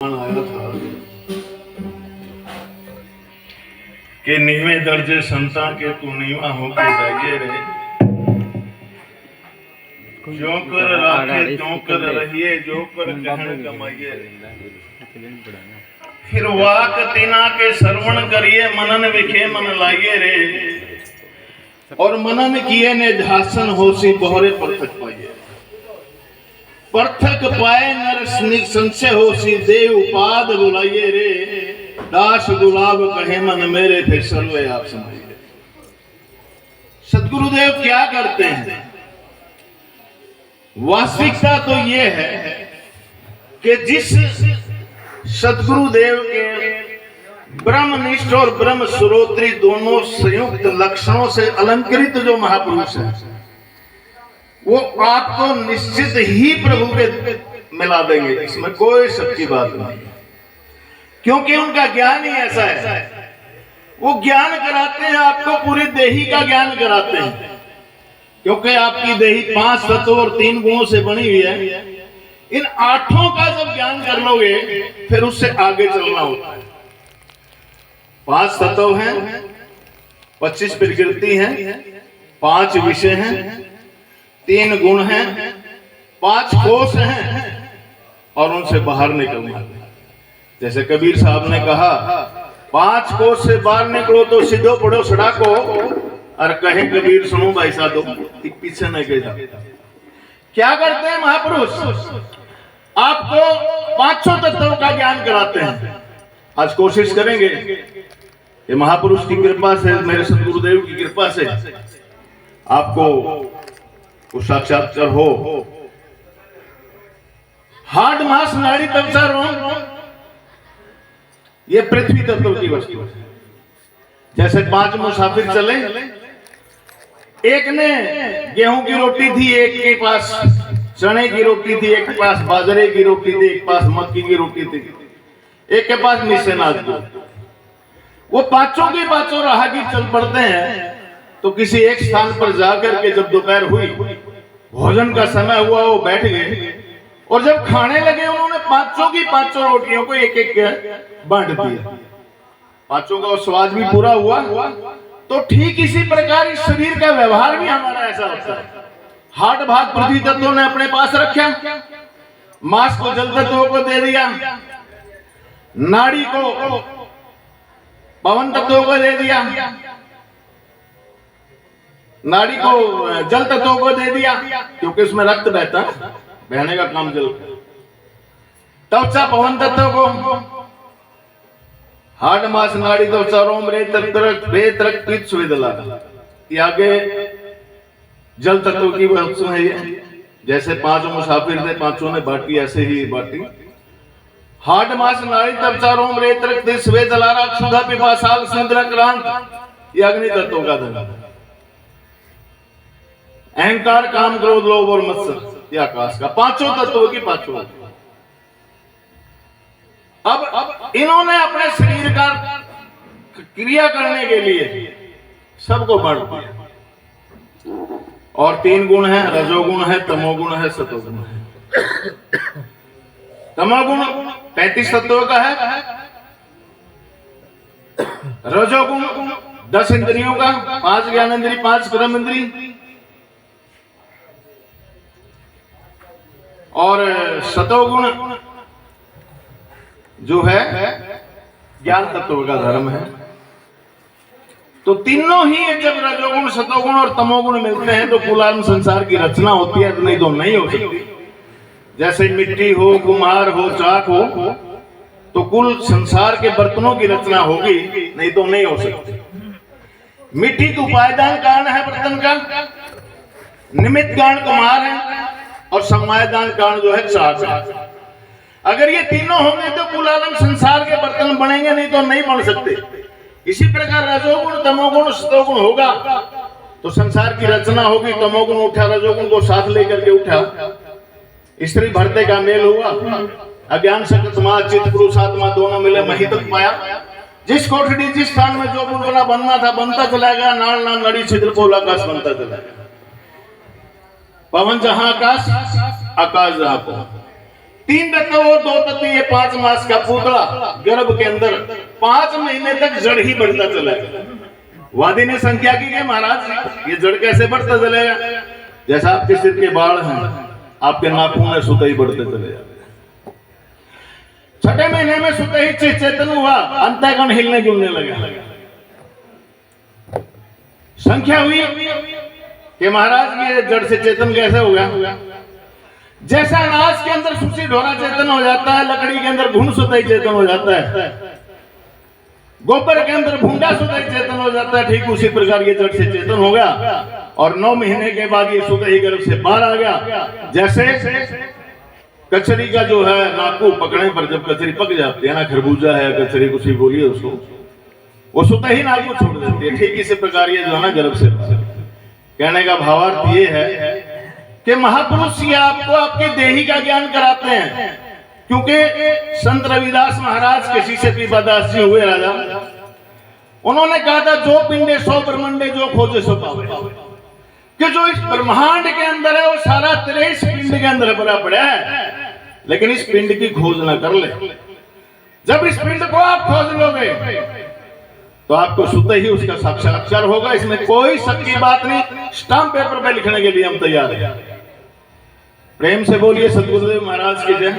आया था कि नीवे दर्जे संता के तू नीवा होके जाइए रे, जो कर राखे जो कर रहिए, जो कर कहन कमाइए। फिर वाक तिना के श्रवण करिए, मनन विखे मन लाइए रे, और मनन किए ने ध्यासन होसी बोहरे परथक पाइए। परथक पाए नर संशय होसी देव उपाद बुलाइए रे, दास गुलाब कहे मन मेरे फिर सर्वे आप समझिए। सदगुरुदेव क्या करते हैं? वास्तविकता तो ये है कि जिस सदगुरुदेव के ब्रह्मनिष्ठ और ब्रह्म श्रोत्री दोनों संयुक्त लक्षणों से अलंकृत जो महापुरुष है, वो आपको निश्चित ही प्रभु के मिला देंगे, इसमें कोई शक की बात नहीं, क्योंकि उनका ज्ञान ही ऐसा है। वो ज्ञान कराते हैं आपको, पूरी देही का ज्ञान कराते हैं, क्योंकि आपकी देही 5 तत्व और 3 गुणों से बनी हुई है। इन 8 का जब ज्ञान कर लोगे फिर उससे आगे चलना होता है। 5 तत्व हैं, 25 प्रकृति हैं, 5 विषय हैं, 3 गुण हैं, 5 कोष हैं, और उनसे बाहर निकलना। जैसे कबीर साहब ने कहा, 5 कोष से बाहर निकलो तो सीधो पड़ो सड़को, और कहे कबीर सुनो भाई साधो पीछे न गए। क्या करते हैं महापुरुष? आपको 5 तत्वों का ज्ञान कराते हैं। आज कोशिश करेंगे ये महापुरुष की कृपा से, मेरे सदगुरुदेव की कृपा से आपको साक्षात्कार हो। हार्ड मास नाड़ी तवचा रोम, ये पृथ्वी तत्व की वस्तु है। जैसे 5 मुसाफिर चले, एक ने गेहूं की रोटी थी, एक के पास चने की रोटी थी, एक के पास बाजरे की रोटी थी, एक के पास मक्की की रोटी थी, एक के पास मिसे नाच थी। वो पांचों के पांचों राहगीर चल पड़ते हैं, तो किसी एक स्थान पर जाकर के जब दोपहर हुई, भोजन का समय हुआ, वो बैठ गए, और जब खाने लगे उन्होंने 5 की 5 रोटियों को एक एक बांट दिया। 5 का स्वाद भी पूरा हुआ। तो ठीक इसी प्रकार इस शरीर का व्यवहार भी हमारा ऐसा होता है। हार्ट भाग पृथ्वी तत्वों ने अपने पास रखा, मांस को जल तत्वों को दे दिया, नाड़ी को पवन तत्वों को दे दिया, नाड़ी को जल तत्वों को दे दिया, क्योंकि उसमें रक्त बहता है, बहने का काम जल। त्वचा पवन तत्व को, हार्ट मास नाड़ी त्वचा रोम रेत रक्त पीत स्वेदला, ये आगे जल तत्व की वस्तु है। ये जैसे 5 मुसाफिर थे, 5 ने बांटी, ऐसे ही बांटी। हार्ट मास नाड़ी त्वचा रोम रेत रक्त स्वेदला क्षुधा पिपासाल समुद्र क्रांत, ये अग्नि तत्व का धन। अहंकार काम क्रोध लोभ और मत्सर, ये आकाश का। 5 तत्वों की 5। अब इन्होंने अपने शरीर का क्रिया करने के लिए सबको बांट दिया, और 3 गुण है, रजोगुण है, तमोगुण है, सतोगुण है। तमोगुण 35 तत्वों का है, रजोगुण 10 इंद्रियों का, 5 ज्ञान इंद्री, 5 कर्म इंद्री, और सतोगुण जो है ज्ञान तत्व का धर्म है। तो तीनों ही जब रजोगुण, सतोगुण और तमोगुण मिलते हैं तो कुलाम संसार की रचना होती है, नहीं तो नहीं हो सकती। जैसे मिट्टी हो, कुम्हार हो, चाक हो, तो कुल संसार के बर्तनों की रचना होगी, नहीं तो नहीं हो सकती। मिट्टी का उपादान कारण है बर्तन का, निमित्त कारण कुम्हार है, और समायदान कारण जो है चाक है। अगर ये तीनों होंगे तो कुल आलम संसार के बर्तन बनेंगे, नहीं तो नहीं बन सकते। इसी प्रकार रजोगुण, तमोगुण, सतोगुण होगा तो संसार की रचना होगी। तमोगुण उठा, रजोगुण को साथ लेकर के उठा, स्त्री भरते का मेल हुआ, अज्ञान सकतमा चित्त पुरुष आत्मा दोनों मिले महितक पाया। जिस कोठड़ी जिस स्थान में जो बुलबुला बनना था बनता चला गया, नाल नाल नड़ी छिद्र पोल आकाश बनता चला गया। पवन जहां आकाश, आकाश जहां पवन। 3 तत्व और 2 तत्व, ये 5 मास का पुतला गर्भ के अंदर 5 महीने तक जड़ ही बढ़ता चलेगा। वादी ने संख्या की कि महाराज ये जड़ कैसे बढ़ता चलेगा? जैसा आपके सिर के बाल हैं, आपके नाखून में सुते ही बढ़ते चले जाते। 6ठे महीने में सुते ही चेतन हुआ, अंतःकरण हिलने जुलने लगे। संख्या हुई कि महाराज ये जड़ से चेतन कैसे हो गया? जैसा अनाज के अंदर सुसी ढोरा चेतन हो जाता है, लकड़ी के अंदर घुन सुताई चेतन हो जाता है, गोबर के अंदर भूंडा सुताई चेतन हो जाता है, ठीक उसी प्रकार ये जड़ से चेतन हो गया। और 9 महीने के बाद ये सुताई गर्भ से बाहर आ गया। जैसे कचरी का जो है नाकू पकड़ने पर जब कचरी पक जाती है ना, खरबूजा है कचरी कुछ बोलिए उसको, वो सुता ही नाकू छोड़ देती है। ठीक इसी प्रकार ये जो है ना गर्भ से, कहने का भावार्थ ये है कि महापुरुष ये आपको आपके देही का ज्ञान कराते हैं। क्योंकि संत रविदास महाराज के शिष्य पीपादास जी हुए राजा, उन्होंने कहा था जो पिंडे 100 ब्रह्मंडे जो खोजे सो पावे, कि जो इस ब्रह्मांड के अंदर है वो सारा तेरे इस पिंड के अंदर भरा पड़ा है, लेकिन इस पिंड की खोज ना कर ले। जब इस पिंड को आप खोज लोगे तो आपको सुते ही उसका साक्षात्कार होगा। इसमें कोई शक की बात नहीं। स्टाम्प पेपर पे लिखने के लिए हम तैयार हैं। प्रेम से बोलिए सदगुरुदेव महाराज की जय।